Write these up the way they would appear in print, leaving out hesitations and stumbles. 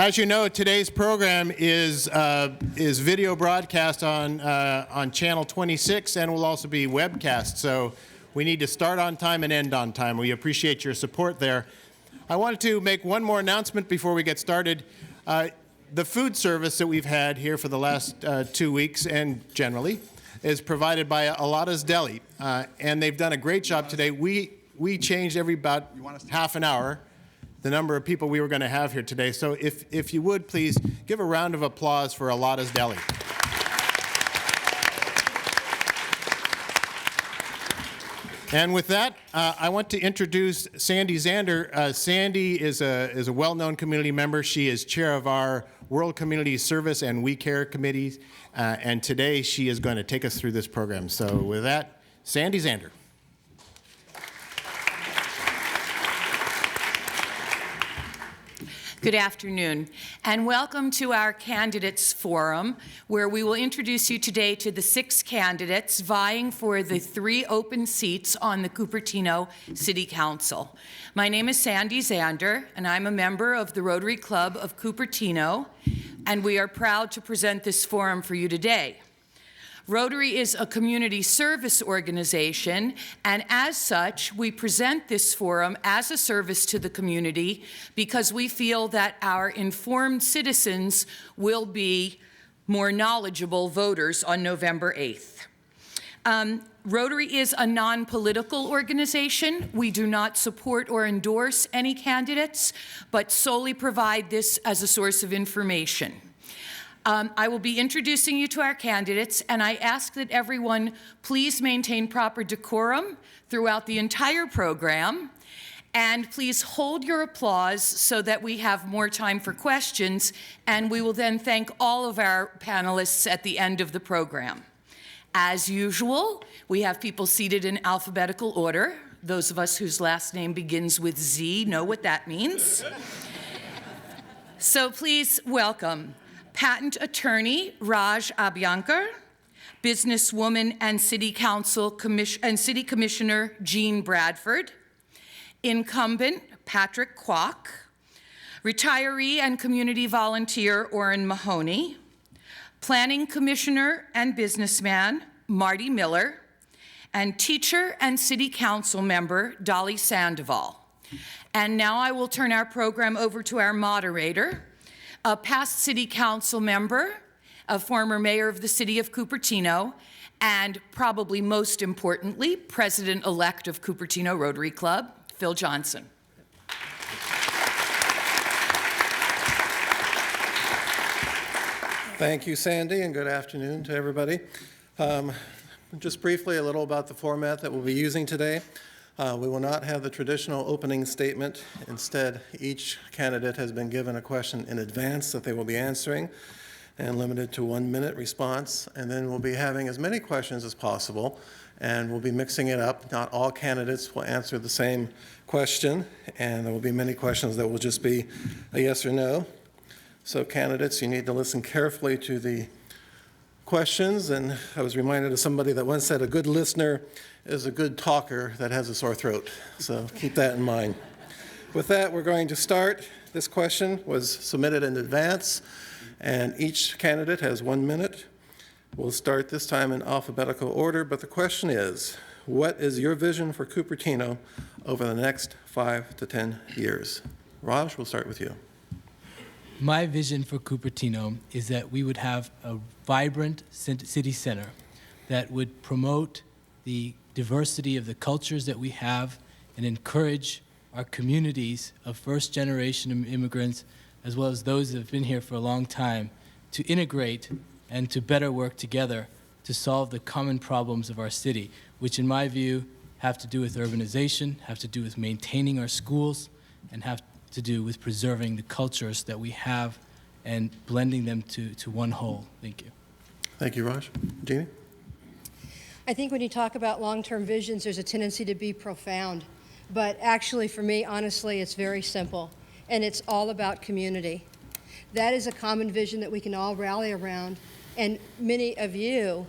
As you know, today's program is video broadcast on Channel 26 and will also be webcast. So we need to start on time and end on time. We appreciate your support there. I wanted to make one more announcement before we get started. The food service that we've had here for the last 2 weeks and generally is provided by Alada's Deli, and they've done a great job today. We changed every about half an hour the number of people we were going to have here today. So if you would, please give a round of applause for Alada's Deli. And with that, I want to introduce Sandy Zander. Sandy is a well-known community member. She is chair of our World Community Service and We Care committees, and today she is going to take us through this program. So with that, Sandy Zander. Good afternoon, and welcome to our Candidates Forum, where we will introduce you today to the 6 candidates vying for the 3 open seats on the Cupertino City Council. My name is Sandy Zander, and I'm a member of the Rotary Club of Cupertino, and we are proud to present this forum for you today. Rotary is a community service organization, and as such, we present this forum as a service to the community because we feel that our informed citizens will be more knowledgeable voters on November 8th. Rotary is a non-political organization. We do not support or endorse any candidates, but solely provide this as a source of information. I will be introducing you to our candidates, and I ask that everyone please maintain proper decorum throughout the entire program, and please hold your applause so that we have more time for questions, and we will then thank all of our panelists at the end of the program. As usual, we have people seated in alphabetical order. Those of us whose last name begins with Z know what that means. So please welcome Patent Attorney Raj Abhyanker, Businesswoman and City Commissioner Jeanne Bradford, Incumbent Patrick Kwok, Retiree and Community Volunteer Orrin Mahoney, Planning Commissioner and Businessman Marty Miller, and Teacher and City Council Member Dolly Sandoval. And now I will turn our program over to our moderator, a past City Council member, a former mayor of the city of Cupertino, and probably most importantly, President-elect of Cupertino Rotary Club, Phil Johnson. Thank you, Sandy, and good afternoon to everybody. Just briefly, a little about the format that we'll be using today. We will not have the traditional opening statement. Instead, each candidate has been given a question in advance that they will be answering and limited to 1-minute response. And then we'll be having as many questions as possible, and we'll be mixing it up. Not all candidates will answer the same question, and there will be many questions that will just be a yes or no. So candidates, you need to listen carefully to the questions. And I was reminded of somebody that once said, a good listener is a good talker that has a sore throat. So keep that in mind. With that, we're going to start. This question was submitted in advance, and each candidate has 1 minute. We'll start this time in alphabetical order, but the question is, what is your vision for Cupertino over the next 5 to 10 years? Raj, we'll start with you. My vision for Cupertino is that we would have a vibrant city center that would promote the diversity of the cultures that we have and encourage our communities of first-generation immigrants, as well as those that have been here for a long time, to integrate and to better work together to solve the common problems of our city, which in my view have to do with urbanization, have to do with maintaining our schools, and have to do with preserving the cultures that we have and blending them to one whole. Thank you. Thank you, Raj. Jeanne? I think when you talk about long-term visions, there's a tendency to be profound. But actually, for me, honestly, it's very simple. And it's all about community. That is a common vision that we can all rally around. And many of you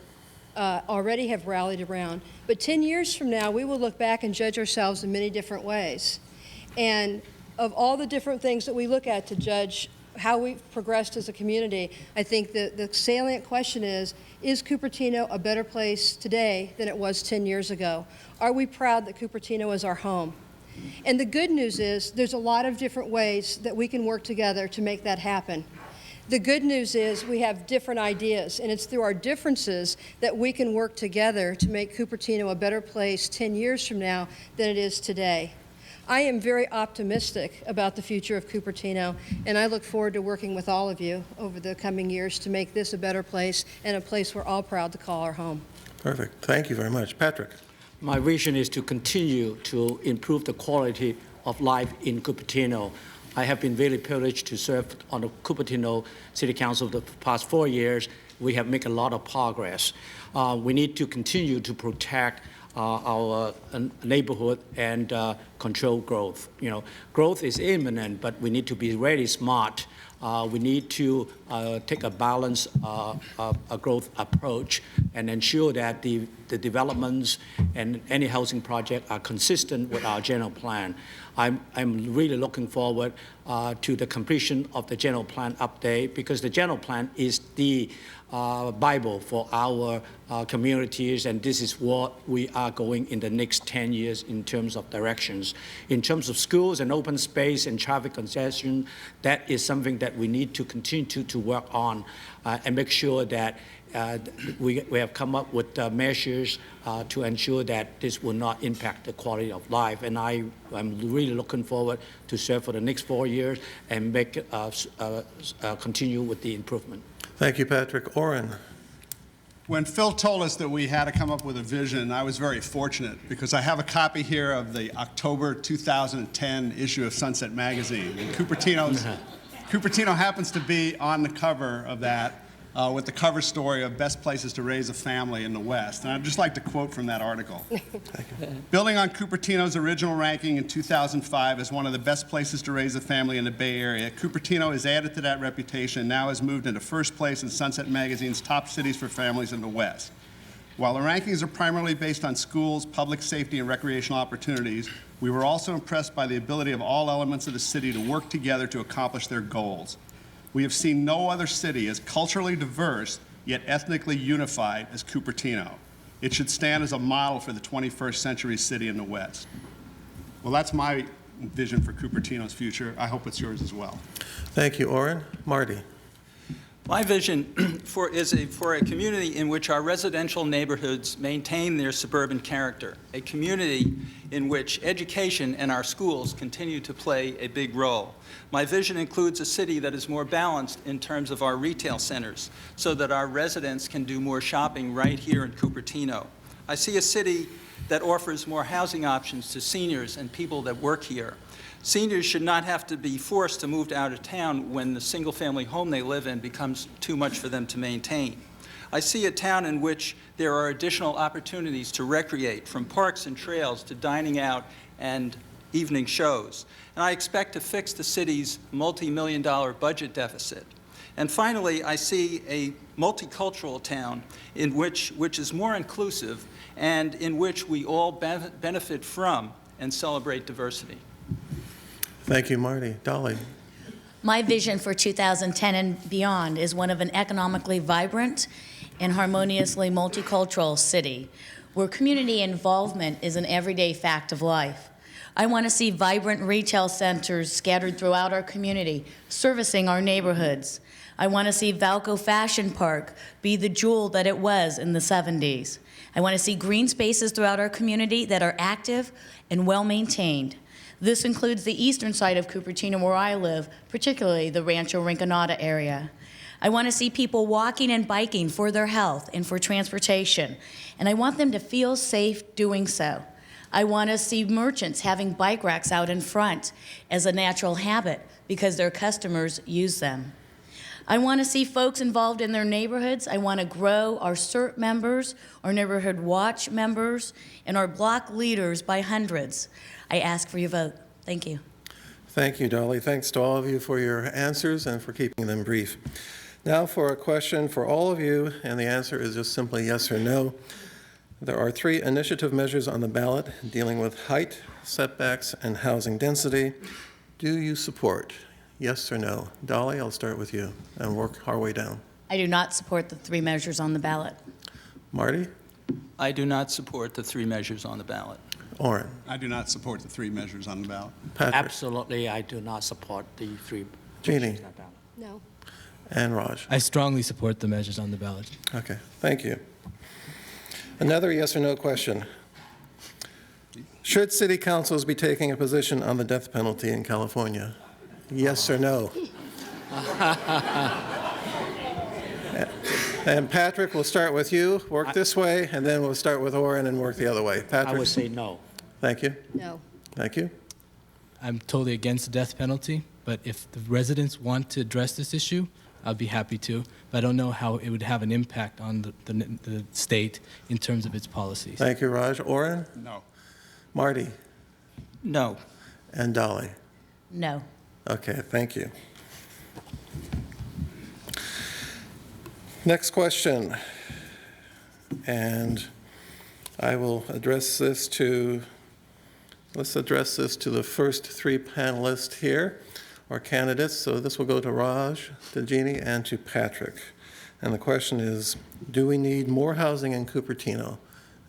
already have rallied around. But 10 years from now, we will look back and judge ourselves in many different ways. And of all the different things that we look at to judge how we've progressed as a community, I think the salient question is Cupertino a better place today than it was 10 years ago? Are we proud that Cupertino is our home? And the good news is there's a lot of different ways that we can work together to make that happen. The good news is we have different ideas, and it's through our differences that we can work together to make Cupertino a better place 10 years from now than it is today. I am very optimistic about the future of Cupertino, and I look forward to working with all of you over the coming years to make this a better place and a place we're all proud to call our home. Perfect. Thank you very much. Patrick. My vision is to continue to improve the quality of life in Cupertino. I have been very privileged to serve on the Cupertino City Council the past 4 years. We have made a lot of progress. We need to continue to protect our neighborhood and control growth. Growth is imminent, but we need to be really smart. We need to take a balanced growth approach and ensure that the developments and any housing project are consistent with our general plan. I'm really looking forward to the completion of the general plan update, because the general plan is the Bible for our communities, and this is what we are going in the next 10 years in terms of directions. In terms of schools and open space and traffic congestion, that is something that we need to continue to work on and make sure that we have come up with measures to ensure that this will not impact the quality of life. And I'm really looking forward to serve for the next 4 years and continue with the improvement. Thank you, Patrick. Orrin. When Phil told us that we had to come up with a vision, I was very fortunate because I have a copy here of the October 2010 issue of Sunset Magazine. And Cupertino happens to be on the cover of that with the cover story of best places to raise a family in the West. And I'd just like to quote from that article. Building on Cupertino's original ranking in 2005 as one of the best places to raise a family in the Bay Area, Cupertino has added to that reputation and now has moved into first place in Sunset Magazine's top cities for families in the West. While the rankings are primarily based on schools, public safety, and recreational opportunities, we were also impressed by the ability of all elements of the city to work together to accomplish their goals. We have seen no other city as culturally diverse yet ethnically unified as Cupertino. It should stand as a model for the 21st century city in the West. Well, that's my vision for Cupertino's future. I hope it's yours as well. Thank you, Orrin. Marty. My vision is for a community in which our residential neighborhoods maintain their suburban character, a community in which education and our schools continue to play a big role. My vision includes a city that is more balanced in terms of our retail centers so that our residents can do more shopping right here in Cupertino. I see a city that offers more housing options to seniors and people that work here. Seniors should not have to be forced to move out of town when the single-family home they live in becomes too much for them to maintain. I see a town in which there are additional opportunities to recreate, from parks and trails to dining out and evening shows. And I expect to fix the city's multi-million-dollar budget deficit. And finally, I see a multicultural town in which is more inclusive and in which we all benefit from and celebrate diversity. Thank you, Marty. Dolly. My vision for 2010 and beyond is one of an economically vibrant and harmoniously multicultural city where community involvement is an everyday fact of life. I want to see vibrant retail centers scattered throughout our community, servicing our neighborhoods. I want to see Valco Fashion Park be the jewel that it was in the 70s. I want to see green spaces throughout our community that are active and well-maintained. This includes the eastern side of Cupertino where I live, particularly the Rancho Rinconada area. I want to see people walking and biking for their health and for transportation, and I want them to feel safe doing so. I want to see merchants having bike racks out in front as a natural habit because their customers use them. I want to see folks involved in their neighborhoods. I want to grow our CERT members, our Neighborhood Watch members, and our block leaders by hundreds. I ask for your vote. Thank you. Thank you, Dolly. Thanks to all of you for your answers and for keeping them brief. Now for a question for all of you, and the answer is just simply yes or no. There are 3 initiative measures on the ballot dealing with height, setbacks, and housing density. Do you support? yes or no? Dolly, I'll start with you and work our way down. I do not support the 3 measures on the ballot. Marty? I do not support the 3 measures on the ballot. Orrin? I do not support the 3 measures on the ballot. Patrick? Absolutely, I do not support the 3 Jeanne? measures on the ballot. No. And Raj? I strongly support the measures on the ballot. Okay, thank you. Another yes or no question. Should city councils be taking a position on the death penalty in California? Yes or no? And Patrick, we'll start with you. Work this way, and then we'll start with Orrin and work the other way. I Patrick? would say no. Thank you. No. Thank you. I'm totally against the death penalty, but if the residents want to address this issue, I'll be happy to. But I don't know how it would have an impact on the state in terms of its policies. Thank you, Raj. Orrin? No. Marty? No. And Dolly? No. Okay, thank you. Next question. And I will address this to, let's address this to the first 3 panelists here, or candidates. So this will go to Raj, to Jeanne, and to Patrick. And the question is, do we need more housing in Cupertino?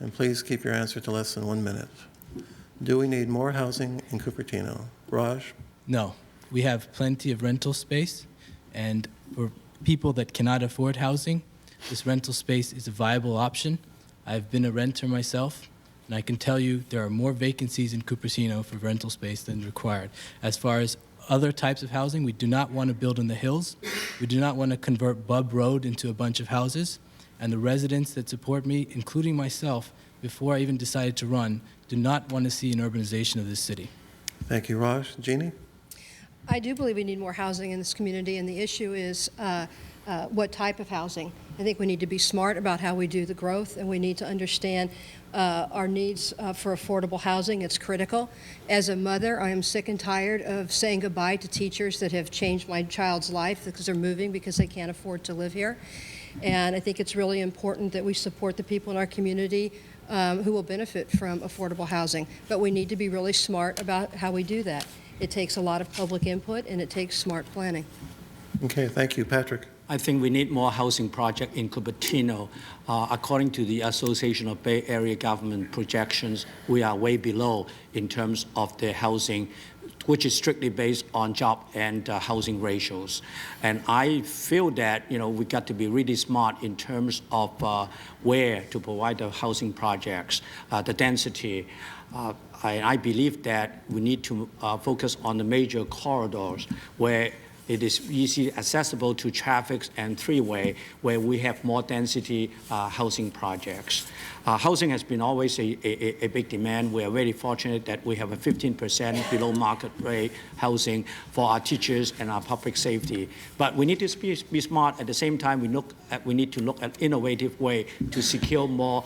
And please keep your answer to less than 1 minute. Do we need more housing in Cupertino? Raj? No. We have plenty of rental space, and for people that cannot afford housing, this rental space is a viable option. I've been a renter myself, and I can tell you there are more vacancies in Cupertino for rental space than required. As far as other types of housing, we do not want to build in the hills. We do not want to convert Bub Road into a bunch of houses. And the residents that support me, including myself, before I even decided to run, do not want to see an urbanization of this city. Thank you, Raj. Jeanne? I do believe we need more housing in this community, and the issue is what type of housing. I think we need to be smart about how we do the growth, and we need to understand our needs for affordable housing. It's critical. As a mother, I am sick and tired of saying goodbye to teachers that have changed my child's life because they're moving because they can't afford to live here. And I think it's really important that we support the people in our community who will benefit from affordable housing. But we need to be really smart about how we do that. It takes a lot of public input, and it takes smart planning. Okay, thank you. Patrick? I think we need more housing project in Cupertino. According to the Association of Bay Area Government projections, we are way below in terms of the housing, which is strictly based on job and housing ratios. And I feel that, we got to be really smart in terms of where to provide the housing projects, the density. I believe that we need to focus on the major corridors where it is easy accessible to traffic and three-way, where we have more density housing projects. Housing has been always a big demand. We are very fortunate that we have a 15% below market rate housing for our teachers and our public safety. But we need to be smart. At the same time, we need to look at innovative way to secure more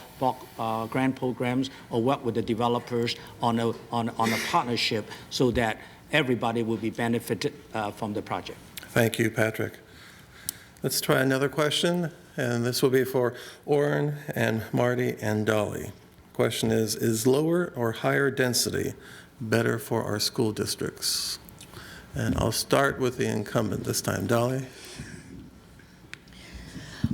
grant programs or work with the developers on a partnership so that everybody will be benefited from the project. Thank you, Patrick. Let's try another question, and this will be for Orrin and Marty and Dolly. Question is lower or higher density better for our school districts? And I'll start with the incumbent this time. Dolly?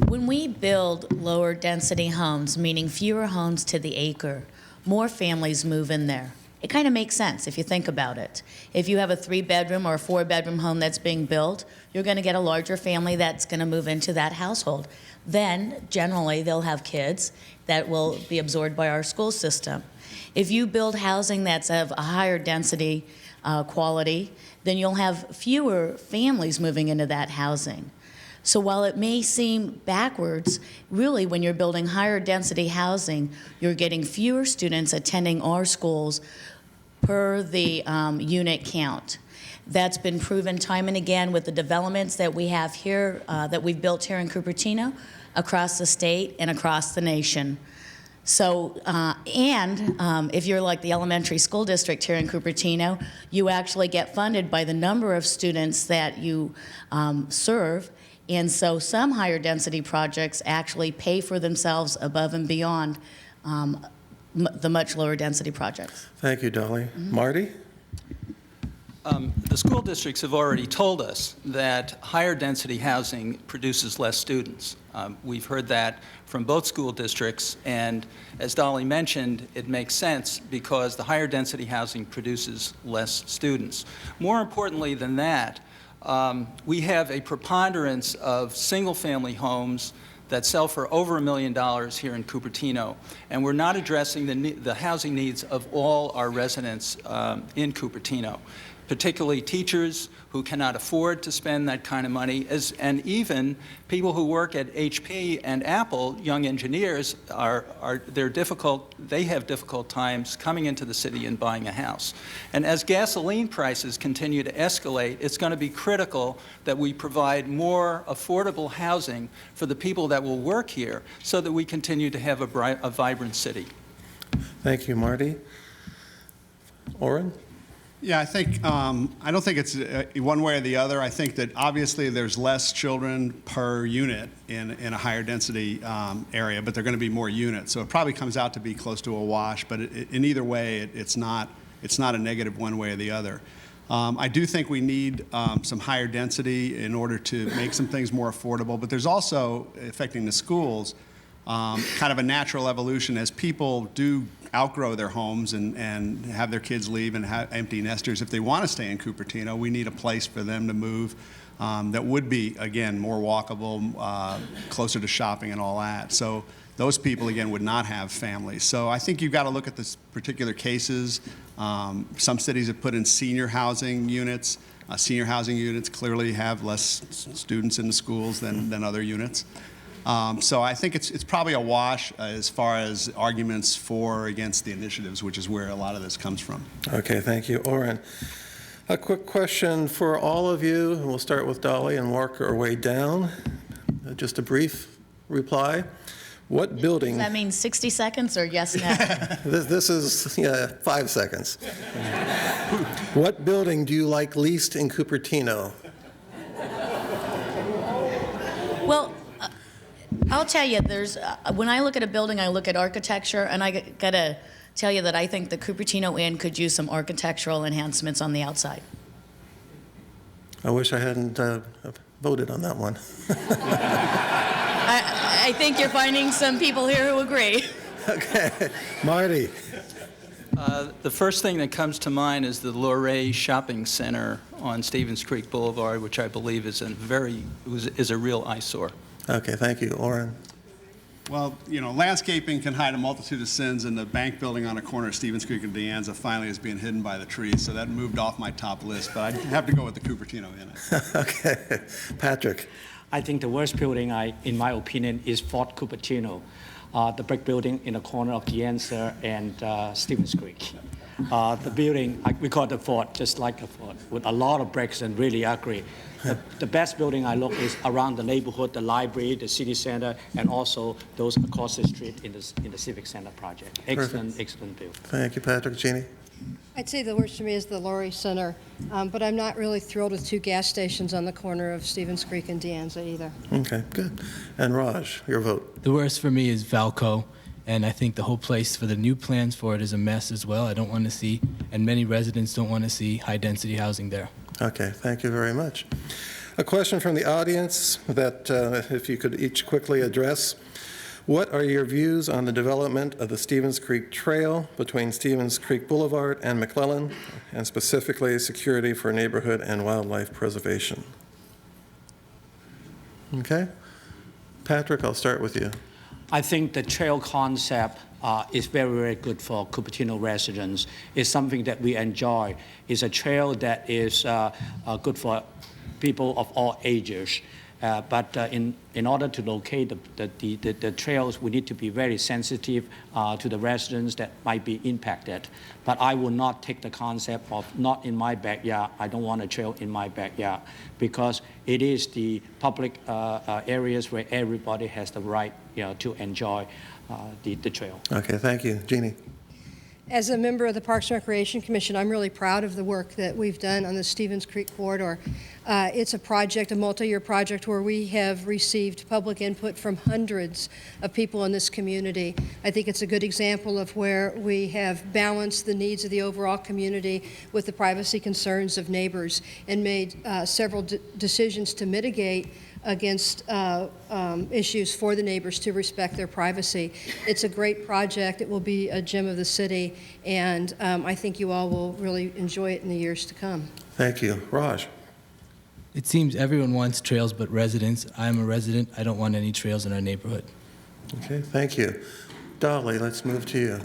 When we build lower density homes, meaning fewer homes to the acre, more families move in there. It kind of makes sense if you think about it. If you have a 3-bedroom or a 4-bedroom home that's being built, you're going to get a larger family that's going to move into that household. Then, generally, they'll have kids that will be absorbed by our school system. If you build housing that's of a higher density quality, then you'll have fewer families moving into that housing. So while it may seem backwards, really when you're building higher density housing, you're getting fewer students attending our schools per the unit count. That's been proven time and again with the developments that we have here, that we've built here in Cupertino, across the state and across the nation. So, if you're like the elementary school district here in Cupertino, you actually get funded by the number of students that you serve. And so some higher density projects actually pay for themselves above and beyond the much lower density projects. Thank you, Dolly. Marty? The school districts have already told us that higher density housing produces less students. We've heard that from both school districts, and as Dolly mentioned, it makes sense because the higher density housing produces less students. More importantly than that, we have a preponderance of single-family homes that sell for over $1 million here in Cupertino, and we're not addressing the housing needs of all our residents in Cupertino, particularly teachers who cannot afford to spend that kind of money, and even people who work at HP and Apple, young engineers, they have difficult times coming into the city and buying a house. And as gasoline prices continue to escalate, it's going to be critical that we provide more affordable housing for the people that will work here so that we continue to have a vibrant city. Thank you, Marty. Orrin? Yeah, I think, I don't think it's one way or the other. I think that obviously there's less children per unit in a higher density area, but there are going to be more units. So it probably comes out to be close to a wash, but in either way, it's not a negative one way or the other. I do think we need some higher density in order to make some things more affordable, but there's also, affecting the schools, kind of a natural evolution as people do outgrow their homes and have their kids leave and have empty nesters. If they want to stay in Cupertino, we need a place for them to move that would be, again, more walkable, closer to shopping and all that. So those people, again, would not have families. So I think you've got to look at this particular cases. Some cities have put in senior housing units. Senior housing units clearly have less students in the schools than other units. So I think it's probably a wash as far as arguments for or against the initiatives, which is where a lot of this comes from. Okay, thank you. Orrin, a quick question for all of you. We'll start with Dolly and work our way down. Just a brief reply. What building? Does that mean 60 seconds or yes, no? This is 5 seconds. What building do you like least in Cupertino? Well, I'll tell you, when I look at a building, I look at architecture, and I gotta tell you that I think the Cupertino Inn could use some architectural enhancements on the outside. I wish I hadn't voted on that one. I think you're finding some people here who agree. Okay, Marty. The first thing that comes to mind is the Luray Shopping Center on Stevens Creek Boulevard, which I believe is a real eyesore. Okay, thank you. Orrin? Well, landscaping can hide a multitude of sins, and the bank building on the corner of Stevens Creek and De Anza finally is being hidden by the trees, so that moved off my top list, but I'd have to go with the Cupertino Inn. Okay. Patrick? I think the worst building, in my opinion, is Fort Cupertino, the brick building in the corner of De Anza and Stevens Creek. The building, we call it the fort, just like a fort, with a lot of bricks and really ugly. The best building I look is around the neighborhood, the library, the city center, and also those across the street in the Civic Center project. Excellent building. Thank you, Patrick. Jeanne? I'd say the worst to me is the Luray Center, but I'm not really thrilled with 2 gas stations on the corner of Stevens Creek and De Anza either. Okay, good. And Raj, your vote. The worst for me is Valco, and I think the whole place for the new plans for it is a mess as well. I don't want to see, and many residents don't want to see high-density housing there. Okay, thank you very much. A question from the audience that if you could each quickly address. What are your views on the development of the Stevens Creek Trail between Stevens Creek Boulevard and McClellan, and specifically security for neighborhood and wildlife preservation? Okay. Patrick, I'll start with you. I think the trail concept is very, very good for Cupertino residents. It's something that we enjoy. It's a trail that is good for people of all ages. But in order to locate the trails, we need to be very sensitive to the residents that might be impacted. But I will not take the concept of not in my backyard. I don't want a trail in my backyard, because it is the public areas where everybody has the right to enjoy the trail. Okay, thank you. Jeanne? As a member of the Parks and Recreation Commission, I'm really proud of the work that we've done on the Stevens Creek corridor. It's a project, a multi-year project, where we have received public input from hundreds of people in this community. I think it's a good example of where we have balanced the needs of the overall community with the privacy concerns of neighbors and made several decisions to mitigate against issues for the neighbors to respect their privacy. It's a great project. It will be a gem of the city, and I think you all will really enjoy it in the years to come. Thank you. Raj? It seems everyone wants trails but residents. I'm a resident. I don't want any trails in our neighborhood. Okay, thank you. Dolly, let's move to you.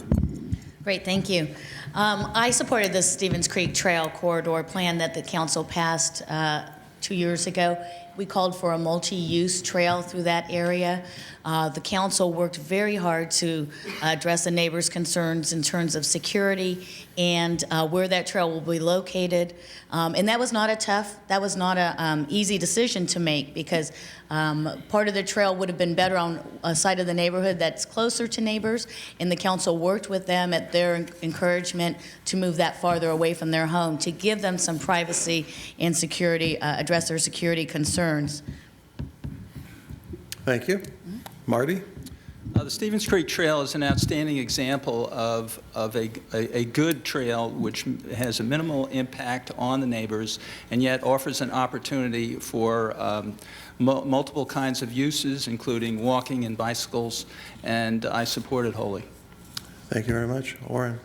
Great, thank you. I supported this Stevens Creek Trail corridor plan that the council passed 2 years ago. We called for a multi-use trail through that area. The council worked very hard to address the neighbors' concerns in terms of security and where that trail will be located. And that was not a easy decision to make, because part of the trail would have been better on a side of the neighborhood that's closer to neighbors, and the council worked with them at their encouragement to move that farther away from their home to give them some privacy and security, address their security concerns. Thank you. Marty? The Stevens Creek Trail is an outstanding example of a good trail which has a minimal impact on the neighbors and yet offers an opportunity for multiple kinds of uses, including walking and bicycles, and I support it wholly. Thank you very much. Orrin?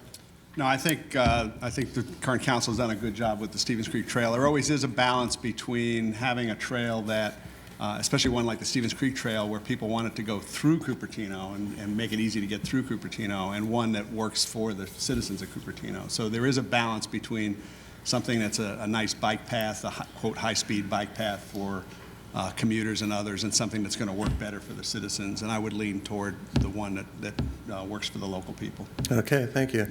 No, I think the current council has done a good job with the Stevens Creek Trail. There always is a balance between having a trail that especially one like the Stevens Creek Trail, where people want it to go through Cupertino and make it easy to get through Cupertino, and one that works for the citizens of Cupertino. So there is a balance between something that's a nice bike path, a quote high-speed bike path for commuters and others, and something that's going to work better for the citizens. And I would lean toward the one that works for the local people. Okay, thank you.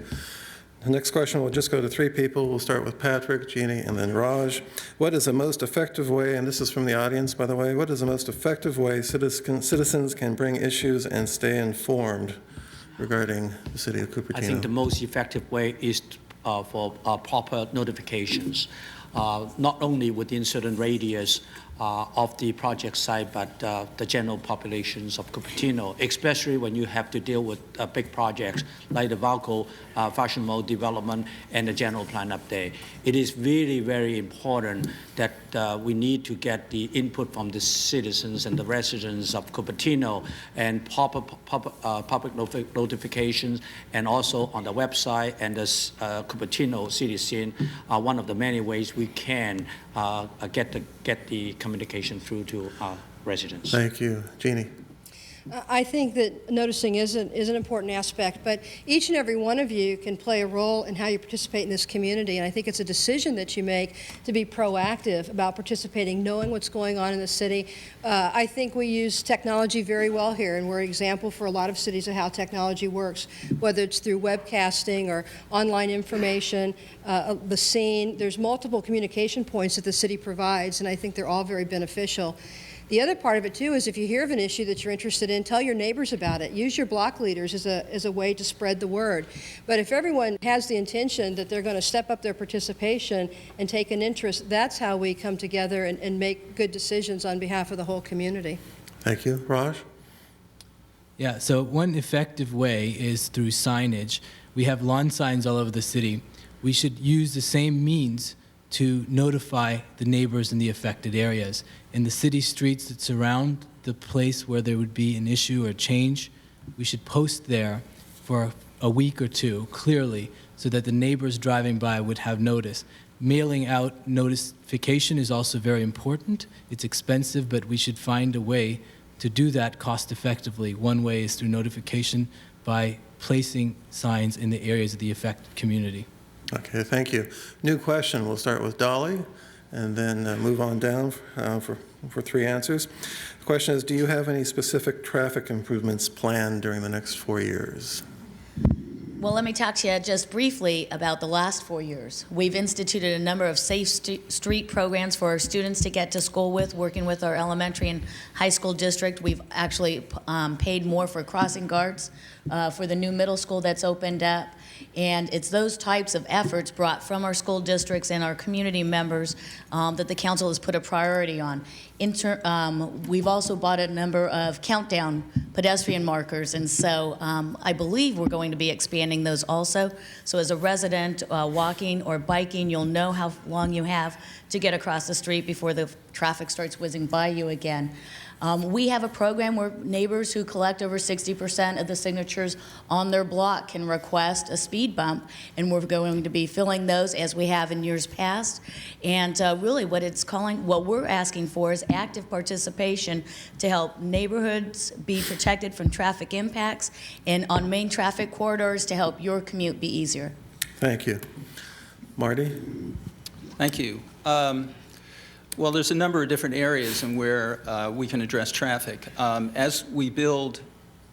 The next question will just go to three people. We'll start with Patrick, Jeanne, and then Raj. What is the most effective way, and this is from the audience, by the way, what is the most effective way citizens can bring issues and stay informed regarding the city of Cupertino? I think the most effective way is for proper notifications, not only within certain radius of the project site, but the general populations of Cupertino, especially when you have to deal with big projects like the Valco Fashion Mall development and the general plan update. It is really very important that we need to get the input from the citizens and the residents of Cupertino, and public notifications, and also on the website and the Cupertino City Scene are one of the many ways we can get the communication through to our residents. Thank you. Jeanne? I think that noticing is an important aspect, but each and every one of you can play a role in how you participate in this community, and I think it's a decision that you make to be proactive about participating, knowing what's going on in the city. I think we use technology very well here, and we're an example for a lot of cities of how technology works, whether it's through webcasting or online information, the scene. There's multiple communication points that the city provides, and I think they're all very beneficial. The other part of it, too, is if you hear of an issue that you're interested in, tell your neighbors about it. Use your block leaders as a way to spread the word. But if everyone has the intention that they're going to step up their participation and take an interest, that's how we come together and make good decisions on behalf of the whole community. Thank you. Raj? Yeah, so one effective way is through signage. We have lawn signs all over the city. We should use the same means to notify the neighbors in the affected areas. In the city streets that surround the place where there would be an issue or change, we should post there for a week or two clearly so that the neighbors driving by would have notice. Mailing out notification is also very important. It's expensive, but we should find a way to do that cost effectively. One way is through notification by placing signs in the areas of the affected community. Okay, thank you. New question. We'll start with Dolly and then move on down for three answers. The question is, do you have any specific traffic improvements planned during the next 4 years? Well, let me talk to you just briefly about the last 4 years. We've instituted a number of safe street programs for our students to get to school with, working with our elementary and high school district. We've actually paid more for crossing guards for the new middle school that's opened up. And it's those types of efforts brought from our school districts and our community members that the council has put a priority on. We've also bought a number of countdown pedestrian markers, and so I believe we're going to be expanding those also. So as a resident walking or biking, you'll know how long you have to get across the street before the traffic starts whizzing by you again. We have a program where neighbors who collect over 60% of the signatures on their block can request a speed bump, and we're going to be filling those as we have in years past. And really what we're asking for is active participation to help neighborhoods be protected from traffic impacts and on main traffic corridors to help your commute be easier. Thank you. Marty? Thank you. Well, there's a number of different areas in where we can address traffic.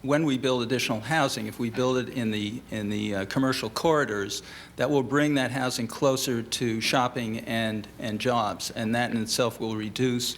When we build additional housing, if we build it in the commercial corridors, that will bring that housing closer to shopping and jobs, and that in itself will reduce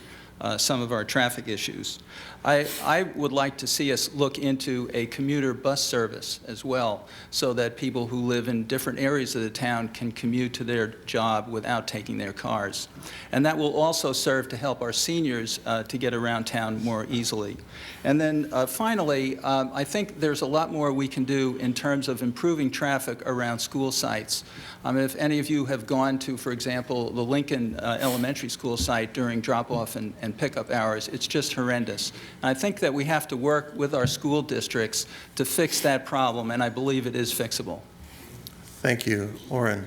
some of our traffic issues. I would like to see us look into a commuter bus service as well, so that people who live in different areas of the town can commute to their job without taking their cars. And that will also serve to help our seniors to get around town more easily. And then finally, I think there's a lot more we can do in terms of improving traffic around school sites. If any of you have gone to, for example, the Lincoln Elementary School site during drop-off and pickup hours, it's just horrendous. And I think that we have to work with our school districts to fix that problem, and I believe it is fixable. Thank you. Orrin?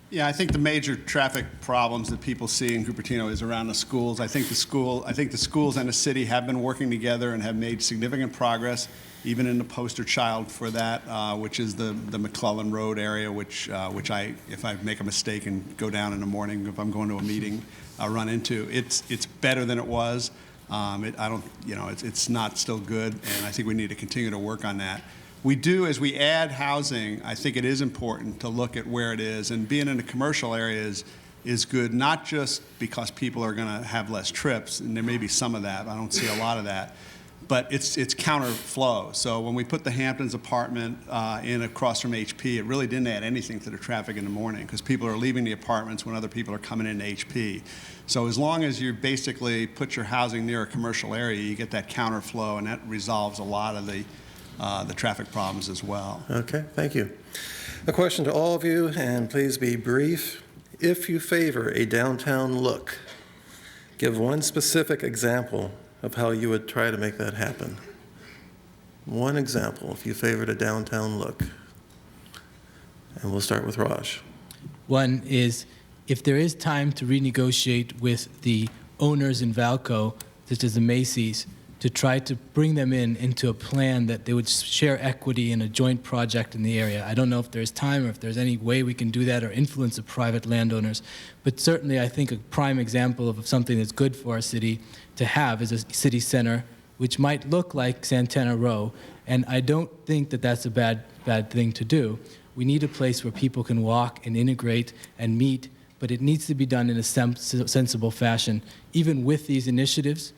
Yeah, I think the major traffic problems that people see in Cupertino is around the schools. I think the schools and the city have been working together and have made significant progress, even in the poster child for that, which is the McClellan Road area, which if I make a mistake and go down in the morning, if I'm going to a meeting, run into. It's better than it was. It's not still good, and I think we need to continue to work on that. We do, as we add housing, I think it is important to look at where it is, and being in the commercial areas is good, not just because people are going to have less trips, and there may be some of that, I don't see a lot of that, but it's counter flow. So when we put the Hamptons apartment in across from HP, it really didn't add anything to the traffic in the morning, because people are leaving the apartments when other people are coming into HP. So as long as you basically put your housing near a commercial area, you get that counter flow, and that resolves a lot of the traffic problems as well. Okay, thank you. A question to all of you, and please be brief. If you favor a downtown look, give one specific example of how you would try to make that happen. One example, if you favored a downtown look. And we'll start with Raj. One is, if there is time to renegotiate with the owners in Valco, such as the Macy's, to try to bring them into a plan that they would share equity in a joint project in the area. I don't know if there's time or if there's any way we can do that or influence the private landowners, but certainly I think a prime example of something that's good for our city to have is a city center, which might look like Santana Row, and I don't think that that's a bad thing to do. We need a place where people can walk and integrate and meet, but it needs to be done in a sensible fashion. Even with these initiatives,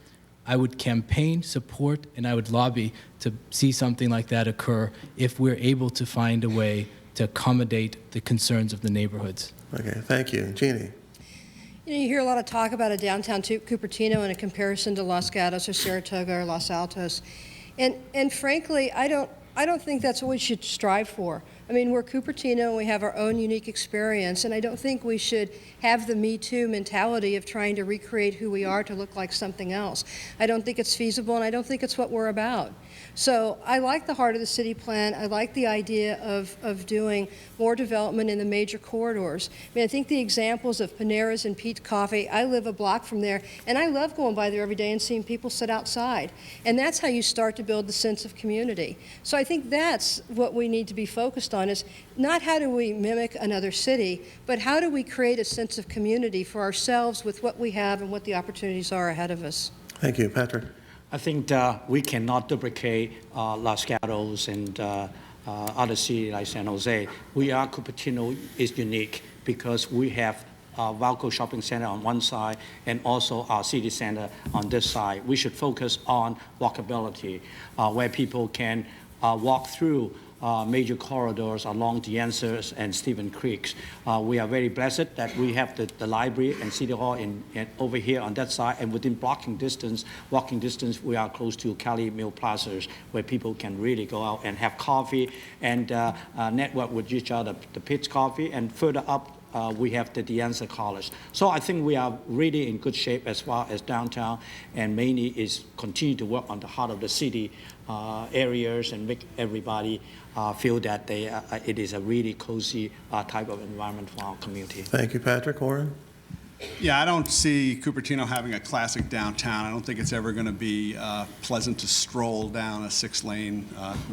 I would campaign, support, and I would lobby to see something like that occur if we're able to find a way to accommodate the concerns of the neighborhoods. Okay, thank you. Jeanne? You hear a lot of talk about a downtown Cupertino in a comparison to Los Gatos or Saratoga or Los Altos. And frankly, I don't think that's what we should strive for. I mean, we're Cupertino, and we have our own unique experience, and I don't think we should have the Me Too mentality of trying to recreate who we are to look like something else. I don't think it's feasible, and I don't think it's what we're about. So I like the heart of the city plan. I like the idea of doing more development in the major corridors. I mean, I think the examples of Panera's and Pete's Coffee, I live a block from there, and I love going by there every day and seeing people sit outside. And that's how you start to build the sense of community. So I think that's what we need to be focused on, is not how do we mimic another city, but how do we create a sense of community for ourselves with what we have and what the opportunities are ahead of us. Thank you. Patrick? I think we cannot duplicate Los Gatos and other cities like San Jose. Cupertino is unique because we have Valco Shopping Center on one side and also our city center on this side. We should focus on walkability, where people can walk through major corridors along the Abhyanker and Stevens Creeks. We are very blessed that we have the library and City Hall over here on that side, and within walking distance, we are close to Cali Mill Plazas, where people can really go out and have coffee and network with each other, the Pitts Coffee, and further up we have the Abhyanker College. So I think we are really in good shape as far as downtown, and mainly is continue to work on the heart of the city areas and make everybody feel that it is a really cozy type of environment for our community. Thank you, Patrick. Orrin? Yeah, I don't see Cupertino having a classic downtown. I don't think it's ever going to be pleasant to stroll down a 6-lane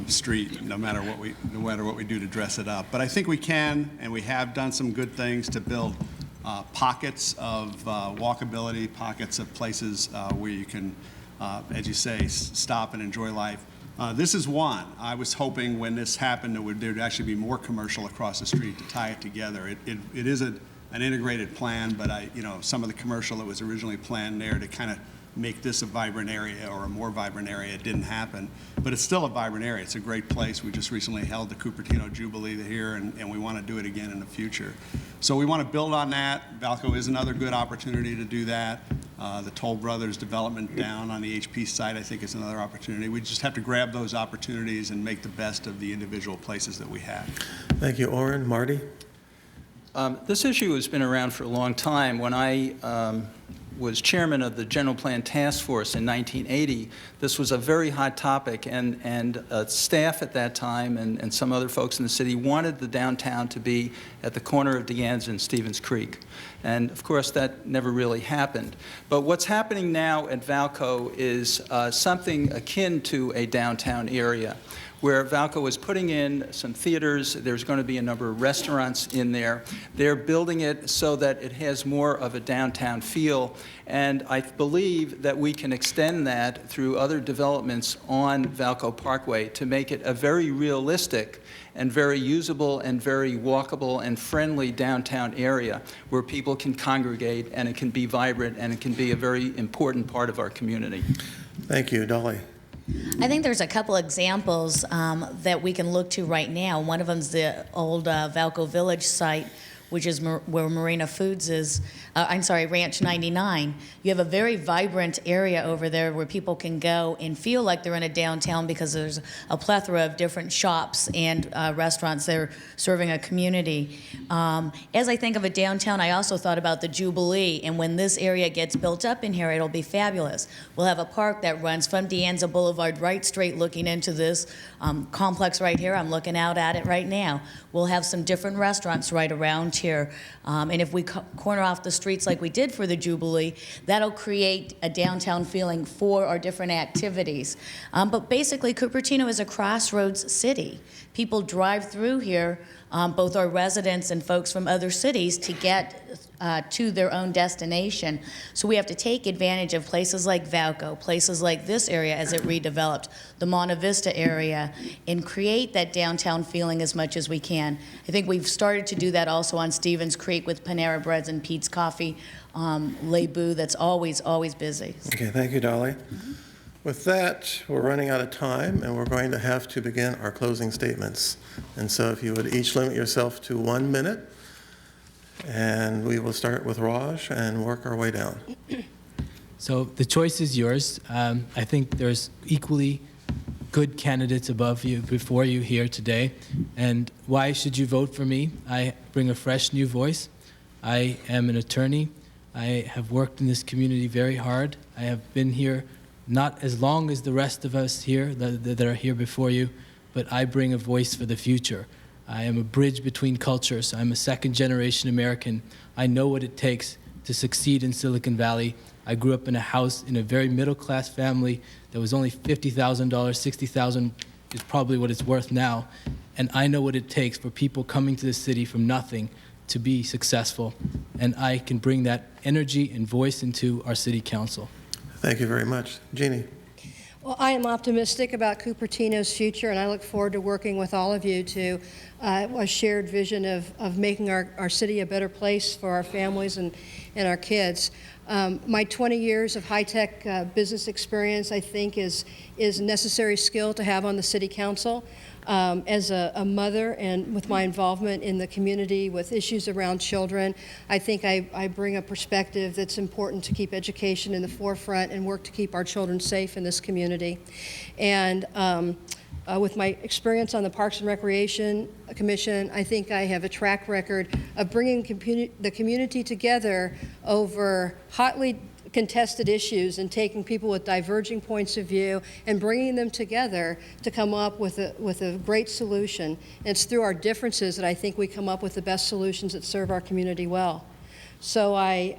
street, no matter what we do to dress it up. But I think we can, and we have done some good things to build pockets of walkability, pockets of places where you can, as you say, stop and enjoy life. This is one. I was hoping when this happened there would actually be more commercial across the street to tie it together. It is an integrated plan, but some of the commercial that was originally planned there to kind of make this a vibrant area or a more vibrant area didn't happen. But it's still a vibrant area. It's a great place. We just recently held the Cupertino Jubilee here, and we want to do it again in the future. So we want to build on that. Valco is another good opportunity to do that. The Toll Brothers development down on the HP site, I think, is another opportunity. We just have to grab those opportunities and make the best of the individual places that we have. Thank you, Orrin. Marty? This issue has been around for a long time. When I was chairman of the General Plan Task Force in 1980, this was a very hot topic, and staff at that time and some other folks in the city wanted the downtown to be at the corner of Abhyanker and Stevens Creek. And of course, that never really happened. But what's happening now at Valco is something akin to a downtown area, where Valco is putting in some theaters. There's going to be a number of restaurants in there. They're building it so that it has more of a downtown feel. And I believe that we can extend that through other developments on Valco Parkway to make it a very realistic and very usable and very walkable and friendly downtown area where people can congregate, and it can be vibrant, and it can be a very important part of our community. Thank you. Dolly? I think there's a couple examples that we can look to right now. One of them is the old Valco Village site, which is where Marina Foods is, Ranch 99. You have a very vibrant area over there where people can go and feel like they're in a downtown because there's a plethora of different shops and restaurants. They're serving a community. As I think of a downtown, I also thought about the Jubilee, and when this area gets built up in here, it'll be fabulous. We'll have a park that runs from Deanza Boulevard right straight looking into this complex right here. I'm looking out at it right now. We'll have some different restaurants right around here. And if we corner off the streets like we did for the Jubilee, that'll create a downtown feeling for our different activities. But basically, Cupertino is a crossroads city. People drive through here, both our residents and folks from other cities, to get to their own destination. So we have to take advantage of places like Valco, places like this area as it redeveloped, the Monte Vista area, and create that downtown feeling as much as we can. I think we've started to do that also on Stevens Creek with Panera Breads and Pete's Coffee, Le Boux, that's always busy. Okay, thank you, Dolly. With that, we're running out of time, and we're going to have to begin our closing statements. And so if you would each limit yourself to 1 minute, and we will start with Raj and work our way down. So the choice is yours. I think there's equally good candidates before you here today. And why should you vote for me? I bring a fresh new voice. I am an attorney. I have worked in this community very hard. I have been here not as long as the rest of us here that are here before you, but I bring a voice for the future. I am a bridge between cultures. I'm a second-generation American. I know what it takes to succeed in Silicon Valley. I grew up in a house in a very middle-class family that was only $50,000, $60,000 is probably what it's worth now. And I know what it takes for people coming to the city from nothing to be successful. And I can bring that energy and voice into our city council. Thank you very much. Jeanne? Well, I am optimistic about Cupertino's future, and I look forward to working with all of you to a shared vision of making our city a better place for our families and our kids. My 20 years of high-tech business experience, I think, is a necessary skill to have on the city council. As a mother and with my involvement in the community with issues around children, I think I bring a perspective that's important to keep education in the forefront and work to keep our children safe in this community. And with my experience on the Parks and Recreation Commission, I think I have a track record of bringing the community together over hotly contested issues and taking people with diverging points of view and bringing them together to come up with a great solution. And it's through our differences that I think we come up with the best solutions that serve our community well. So I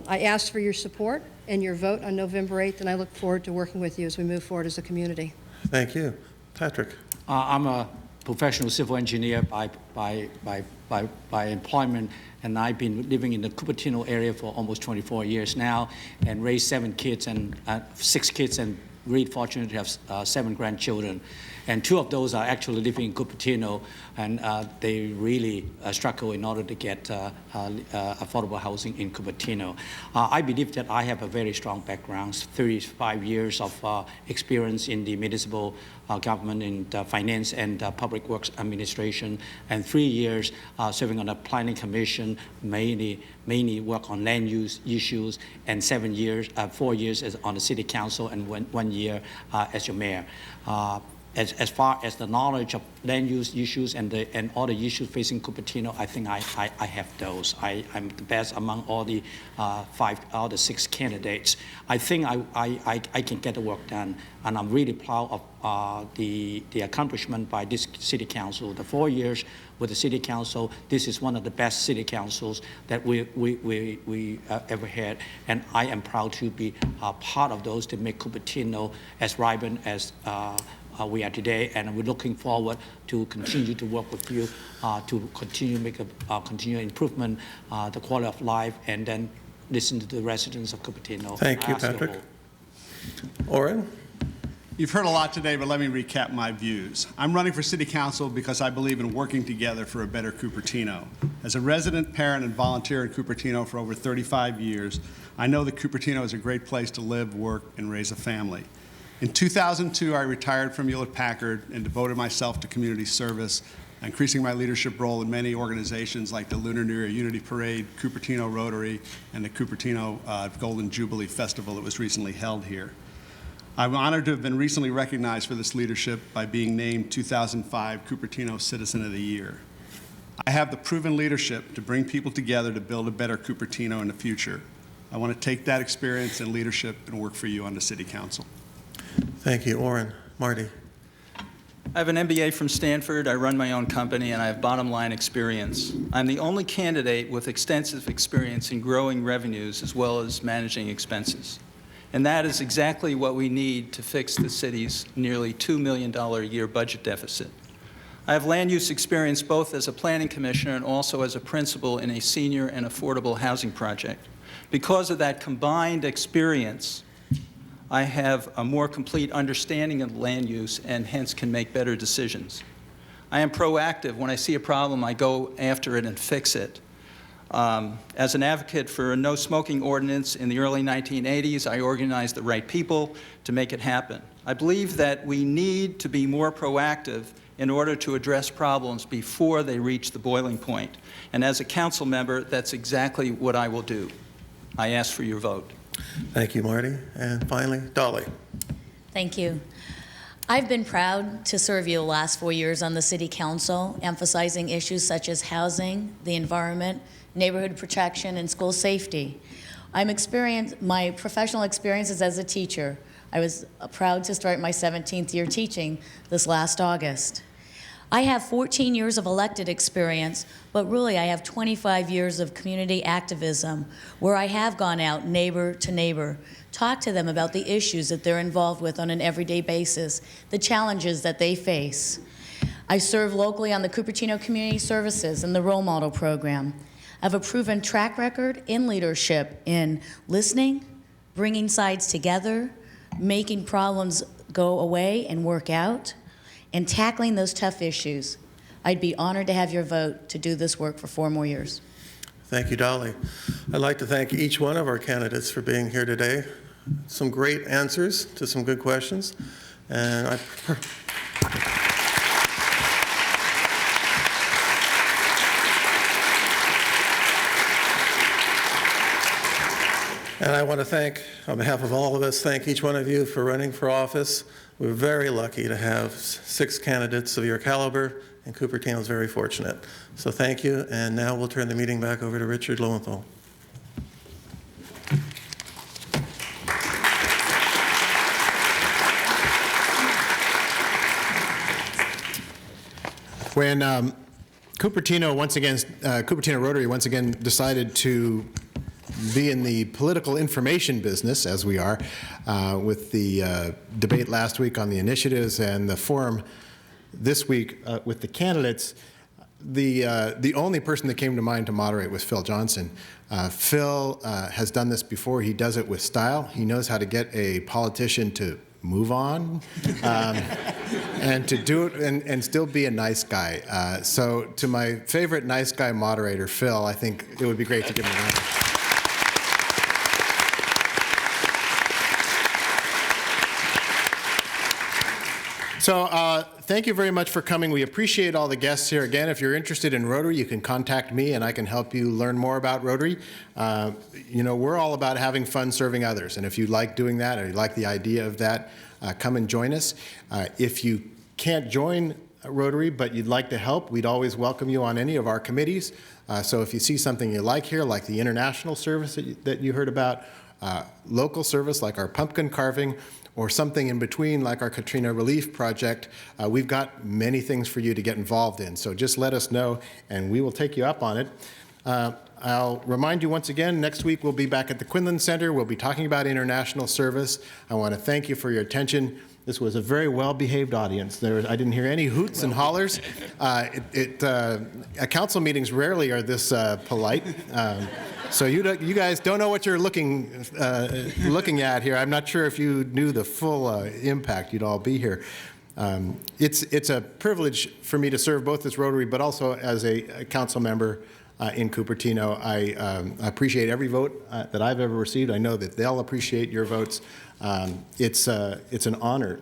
ask for your support and your vote on November 8th, and I look forward to working with you as we move forward as a community. Thank you. Patrick. I'm a professional civil engineer by employment, and I've been living in the Cupertino area for almost 24 years now, and raised 6 kids, and really fortunate to have 7 grandchildren. And 2 of those are actually living in Cupertino, and they really struggle in order to get affordable housing in Cupertino. I believe that I have a very strong background, 35 years of experience in the municipal government in finance and public works administration, and 3 years serving on the planning commission, mainly work on land use issues, and 4 years on the city council, and 1 year as your mayor. As far as the knowledge of land use issues and all the issues facing Cupertino, I think I have those. I'm the best among all the 6 candidates. I think I can get the work done, and I'm really proud of the accomplishment by this city council. The 4 years with the city council, this is one of the best city councils that we ever had, and I am proud to be part of those to make Cupertino as vibrant as we are today, and we're looking forward to continue to work with you to continue make a continual improvement, the quality of life, and then listen to the residents of Cupertino. Thank you, Patrick. Orrin? You've heard a lot today, but let me recap my views. I'm running for City Council because I believe in working together for a better Cupertino. As a resident, parent, and volunteer in Cupertino for over 35 years, I know that Cupertino is a great place to live, work, and raise a family. In 2002, I retired from Hewlett-Packard and devoted myself to community service, increasing my leadership role in many organizations like the Lunar New Year Unity Parade, Cupertino Rotary, and the Cupertino Golden Jubilee Festival that was recently held here. I'm honored to have been recently recognized for this leadership by being named 2005 Cupertino Citizen of the Year. I have the proven leadership to bring people together to build a better Cupertino in the future. I want to take that experience and leadership and work for you on the City Council. Thank you. Orrin. Marty. I have an MBA from Stanford, I run my own company, and I have bottom line experience. I'm the only candidate with extensive experience in growing revenues as well as managing expenses. And that is exactly what we need to fix the city's nearly $2 million a year budget deficit. I have land use experience both as a planning commissioner and also as a principal in a senior and affordable housing project. Because of that combined experience, I have a more complete understanding of land use and hence can make better decisions. I am proactive. When I see a problem, I go after it and fix it. As an advocate for a no smoking ordinance in the early 1980s, I organized the right people to make it happen. I believe that we need to be more proactive in order to address problems before they reach the boiling point. And as a council member, that's exactly what I will do. I ask for your vote. Thank you, Marty. And finally, Dolly. Thank you. I've been proud to serve you the last 4 years on the City Council, emphasizing issues such as housing, the environment, neighborhood protection, and school safety. My professional experiences as a teacher. I was proud to start my 17th year teaching this last August. I have 14 years of elected experience, but really I have 25 years of community activism where I have gone out neighbor to neighbor, talked to them about the issues that they're involved with on an everyday basis, the challenges that they face. I serve locally on the Cupertino Community Services and the Role Model Program. I have a proven track record in leadership in listening, bringing sides together, making problems go away and work out, and tackling those tough issues. I'd be honored to have your vote to do this work for 4 more years. Thank you, Dolly. I'd like to thank each one of our candidates for being here today. Some great answers to some good questions. And And I want to thank, on behalf of all of us, thank each one of you for running for office. We're very lucky to have 6 candidates of your caliber, and Cupertino is very fortunate. So thank you, and now we'll turn the meeting back over to Richard Lowenthal. When Cupertino Rotary once again decided to be in the political information business, as we are, with the debate last week on the initiatives and the forum this week with the candidates, the only person that came to mind to moderate was Phil Johnson. Phil has done this before. He does it with style. He knows how to get a politician to move on and to do it and still be a nice guy. So to my favorite nice guy moderator, Phil, I think it would be great to give him a round. So thank you very much for coming. We appreciate all the guests here. Again, if you're interested in Rotary, you can contact me and I can help you learn more about Rotary. You know, we're all about having fun serving others. And if you like doing that or you like the idea of that, come and join us. If you can't join Rotary but you'd like to help, we'd always welcome you on any of our committees. So if you see something you like here, like the international service that you heard about, local service like our pumpkin carving, or something in between like our Katrina Relief Project, we've got many things for you to get involved in. So just let us know and we will take you up on it. I'll remind you once again, next week we'll be back at the Quinlan Center. We'll be talking about international service. I want to thank you for your attention. This was a very well-behaved audience. I didn't hear any hoots and hollers. Council meetings rarely are this polite. So you guys don't know what you're looking at here. I'm not sure if you knew the full impact you'd all be here. It's a privilege for me to serve both as Rotary but also as a council member in Cupertino. I appreciate every vote that I've ever received. I know that they'll appreciate your votes. It's an honor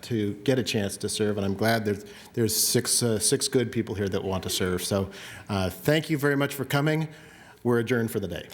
to get a chance to serve, and I'm glad there's six good people here that want to serve. So thank you very much for coming. We're adjourned for the day.